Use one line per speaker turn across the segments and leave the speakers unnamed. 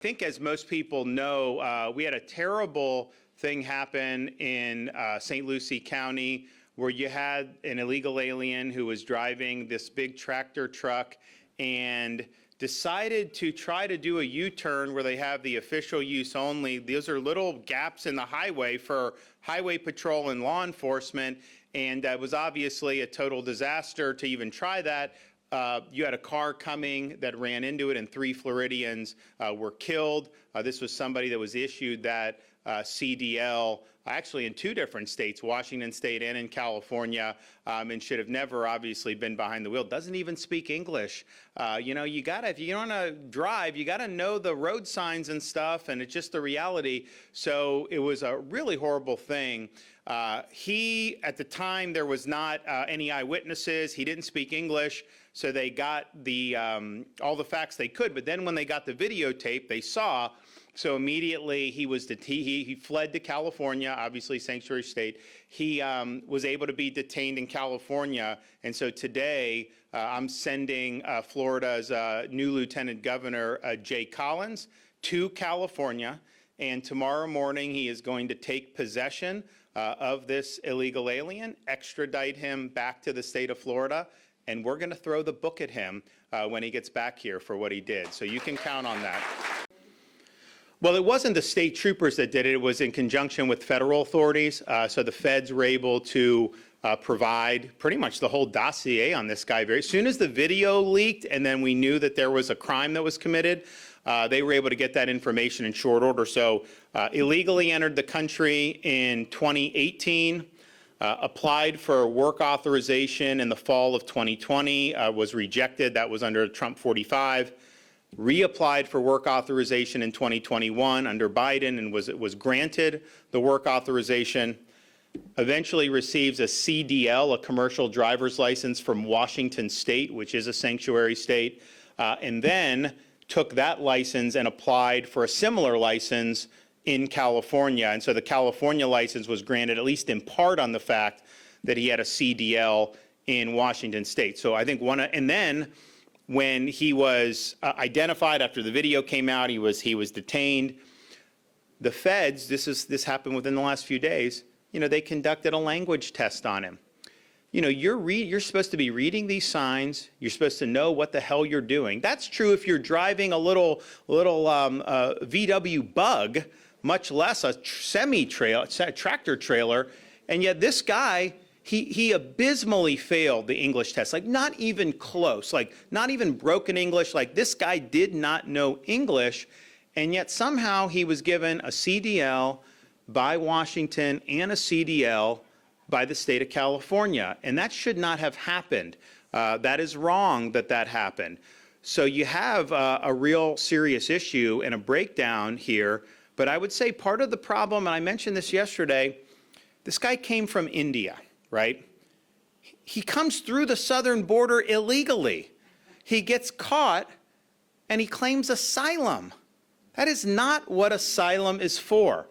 I think, as most people know, we had a terrible thing happen in St. Lucie County where you had an illegal alien who was driving this big tractor truck and decided to try to do a U-turn where they have the official use only. Those are little gaps in the highway for highway patrol and law enforcement, and it was obviously a total disaster to even try that. You had a car coming that ran into it, and 3 Floridians were killed. This was somebody that was issued that CDL actually in 2 different states, Washington State and in California, and should have never obviously been behind the wheel. Doesn't even speak English. You know, you gotta, if you want to drive, you gotta know the road signs and stuff, and it's just the reality. So it was a really horrible thing. At the time, there was not any eyewitnesses. He didn't speak English, so they got the all the facts they could. But then when they got the videotape, they saw. So immediately he fled to California, obviously sanctuary state. He was able to be detained in California, and so today I'm sending Florida's new Lieutenant Governor Jay Collins to California, and tomorrow morning he is going to take possession of this illegal alien, extradite him back to the state of Florida, and we're going to throw the book at him when he gets back here for what he did. So you can count on that. Well, it wasn't the state troopers that did it. It was in conjunction with federal authorities. So the feds were able to provide pretty much the whole dossier on this guy. As soon as the video leaked and then we knew that there was a crime that was committed, they were able to get that information in short order. So illegally entered the country in 2018, applied for work authorization in the fall of 2020, was rejected. That was under Trump 45. Reapplied for work authorization in 2021 under Biden and was granted the work authorization. Eventually receives a CDL, a commercial driver's license from Washington State, which is a sanctuary state, and then took that license and applied for a similar license in California. And so the California license was granted at least in part on the fact that he had a CDL in Washington State. So I think and then when he was identified after the video came out, he was detained. The feds, this happened within the last few days, you know, they conducted a language test on him. You know, you're supposed to be reading these signs. You're supposed to know what the hell you're doing. That's true if you're driving a little VW Bug, much less a tractor trailer. And yet this guy, he abysmally failed the English test, like not even close, like not even broken English. Like this guy did not know English, and yet somehow he was given a CDL by Washington and a CDL by the state of California, and that should not have happened. That is wrong that happened. So you have a real serious issue and a breakdown here, but I would say part of the problem, and I mentioned this yesterday, this guy came from India. Right? He comes through the southern border illegally. He gets caught and he claims asylum. That is not what asylum is for.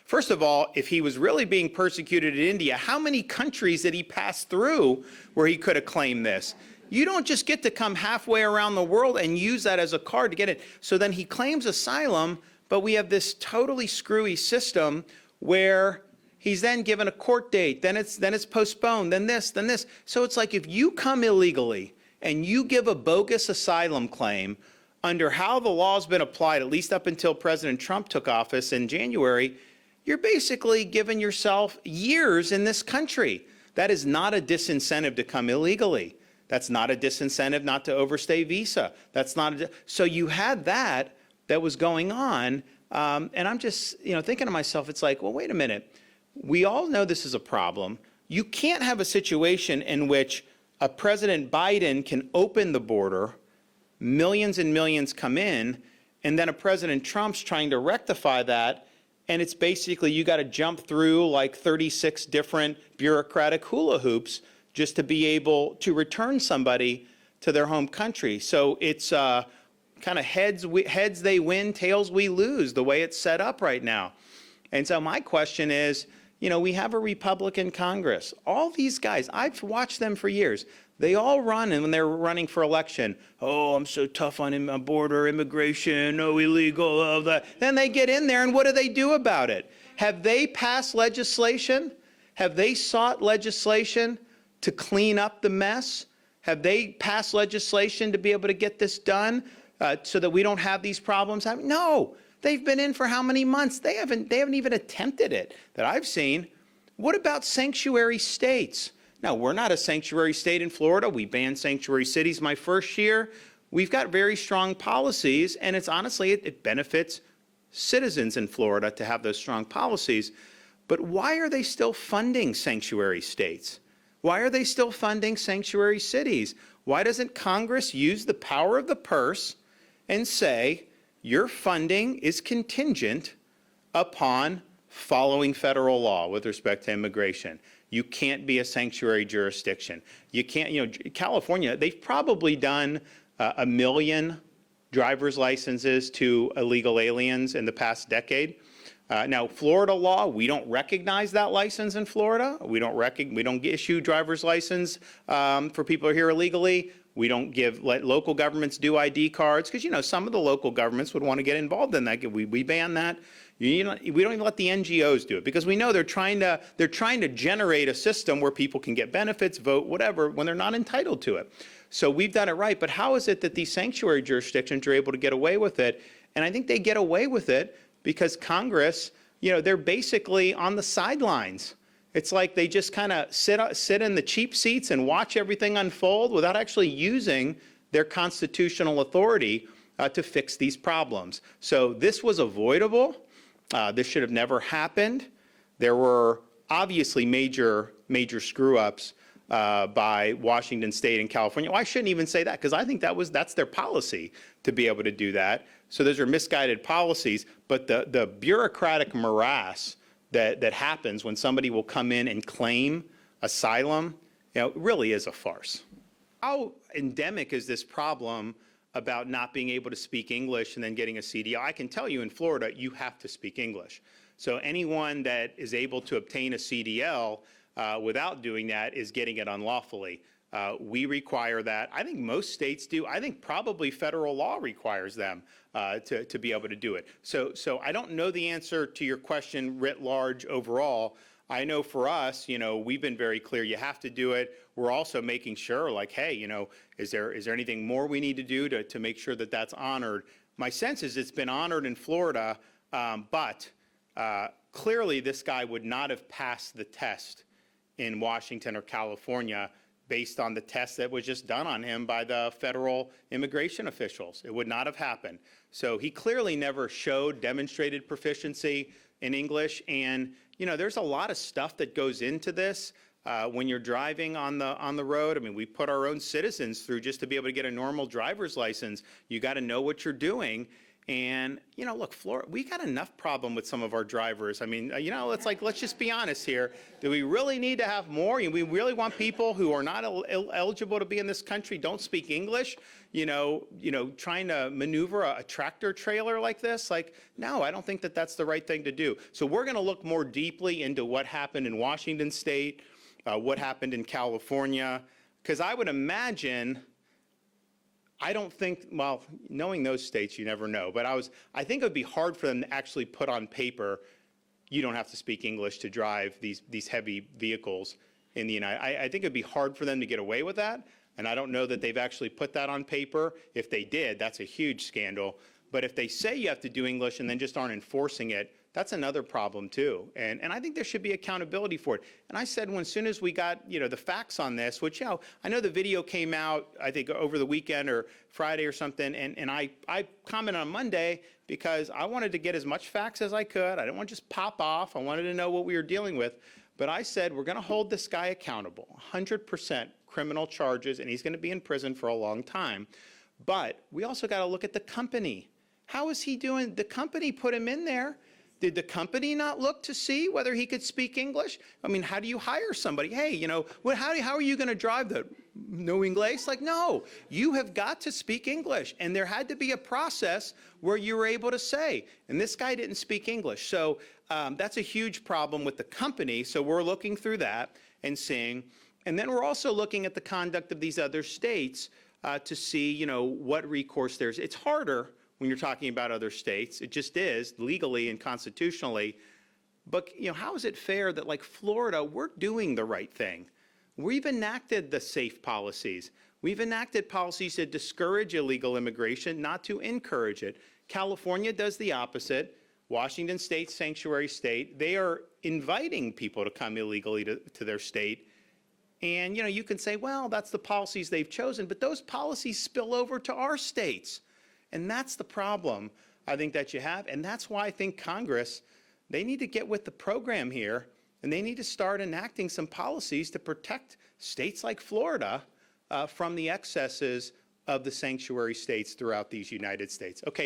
First of all, if he was really being persecuted in India, how many countries did he pass through where he could have claimed this? You don't just get to come halfway around the world and use that as a card to get it. So then he claims asylum, but we have this totally screwy system where he's then given a court date, then it's postponed, then this. So it's like if you come illegally and you give a bogus asylum claim under how the law's been applied, at least up until President Trump took office in January, you're basically giving yourself years in this country. That is not a disincentive to come illegally. That's not a disincentive not to overstay visa. That's not so you had that was going on, and I'm just thinking to myself, it's like, well, wait a minute. We all know this is a problem. You can't have a situation in which a President Biden can open the border, millions and millions come in, and then a President Trump's trying to rectify that, and it's basically you got to jump through like 36 different bureaucratic hula hoops just to be able to return somebody to their home country. So it's kind of heads they win, tails we lose, the way it's set up right now. And so my question is, we have a Republican Congress. All these guys, I've watched them for years. They all run, and when they're running for election, oh, I'm so tough on border immigration, no illegal, all that. Then they get in there, and what do they do about it? Have they passed legislation? Have they sought legislation to clean up the mess? Have they passed legislation to be able to get this done so that we don't have these problems? No, they've been in for how many months? They haven't even attempted it that I've seen. What about sanctuary states? Now, we're not a sanctuary state in Florida. We banned sanctuary cities my first year. We've got very strong policies, and it's honestly, it benefits citizens in Florida to have those strong policies. But why are they still funding sanctuary states? Why are they still funding sanctuary cities? Why doesn't Congress use the power of the purse and say, your funding is contingent upon following federal law with respect to immigration? You can't be a sanctuary jurisdiction. You can't, California, they've probably done 1 million driver's licenses to illegal aliens in the past decade. Now, Florida law, we don't recognize that license in Florida. We don't issue driver's license for people who are here illegally. We don't let local governments do ID cards because, some of the local governments would want to get involved in that. We ban that. We don't even let the NGOs do it because we know they're trying to generate a system where people can get benefits, vote, whatever, when they're not entitled to it. So we've done it right. But how is it that these sanctuary jurisdictions are able to get away with it? And I think they get away with it because Congress, they're basically on the sidelines. It's like they just kind of sit in the cheap seats and watch everything unfold without actually using their constitutional authority to fix these problems. So this was avoidable. This should have never happened. There were obviously major screw-ups by Washington State and California. Well, I shouldn't even say that because I think that's their policy to be able to do that. So those are misguided policies. But the bureaucratic morass that happens when somebody will come in and claim asylum, really is a farce. How endemic is this problem about not being able to speak English and then getting a CDL? I can tell you in Florida, you have to speak English. So anyone that is able to obtain a CDL without doing that is getting it unlawfully. We require that. I think most states do. I think probably federal law requires them to be able to do it. So I don't know the answer to your question writ large overall. I know for us, we've been very clear, you have to do it. We're also making sure, like, hey, is there anything more we need to do to make sure that that's honored? My sense is it's been honored in Florida, but clearly this guy would not have passed the test in Washington or California based on the test that was just done on him by the federal immigration officials. It would not have happened. So he clearly never demonstrated proficiency in English. And, there's a lot of stuff that goes into this when you're driving on the road. I mean, we put our own citizens through just to be able to get a normal driver's license. You got to know what you're doing. And, look, Florida, we got enough problem with some of our drivers. I mean, it's like, let's just be honest here. Do we really need to have more? We really want people who are not eligible to be in this country, don't speak English, trying to maneuver a tractor trailer like this? Like, no, I don't think that that's the right thing to do. So we're going to look more deeply into what happened in Washington State, what happened in California, because I would imagine, I don't think, well, knowing those states, you never know. But I think it would be hard for them to actually put on paper, you don't have to speak English to drive these heavy vehicles in the United States. I think it would be hard for them to get away with that. And I don't know that they've actually put that on paper. If they did, that's a huge scandal. But if they say you have to do English and then just aren't enforcing it, that's another problem too. And I think there should be accountability for it. And I said, as soon as we got, the facts on this, which, I know the video came out, I think over the weekend or Friday or something. And I commented on Monday because I wanted to get as much facts as I could. I didn't want to just pop off. I wanted to know what we were dealing with. But I said, we're going to hold this guy accountable, 100% criminal charges, and he's going to be in prison for a long time. But we also got to look at the company. How is he doing? The company put him in there. Did the company not look to see whether he could speak English? I mean, how do you hire somebody? Hey, how are you going to drive that? No English? Like, no, you have got to speak English. And there had to be a process where you were able to say, and this guy didn't speak English. So that's a huge problem with the company. So we're looking through that and seeing. And then we're also looking at the conduct of these other states to see, what recourse there's. It's harder when you're talking about other states. It just is, legally and constitutionally. But, how is it fair that, like Florida, we're doing the right thing? We've enacted the safe policies. We've enacted policies to discourage illegal immigration, not to encourage it. California does the opposite. Washington State, sanctuary state, they are inviting people to come illegally to their state. And, you can say, well, that's the policies they've chosen, but those policies spill over to our states. And that's the problem, I think, that you have. And that's why I think Congress, they need to get with the program here, and they need to start enacting some policies to protect states like Florida from the excesses of the sanctuary states throughout these United States. Okay.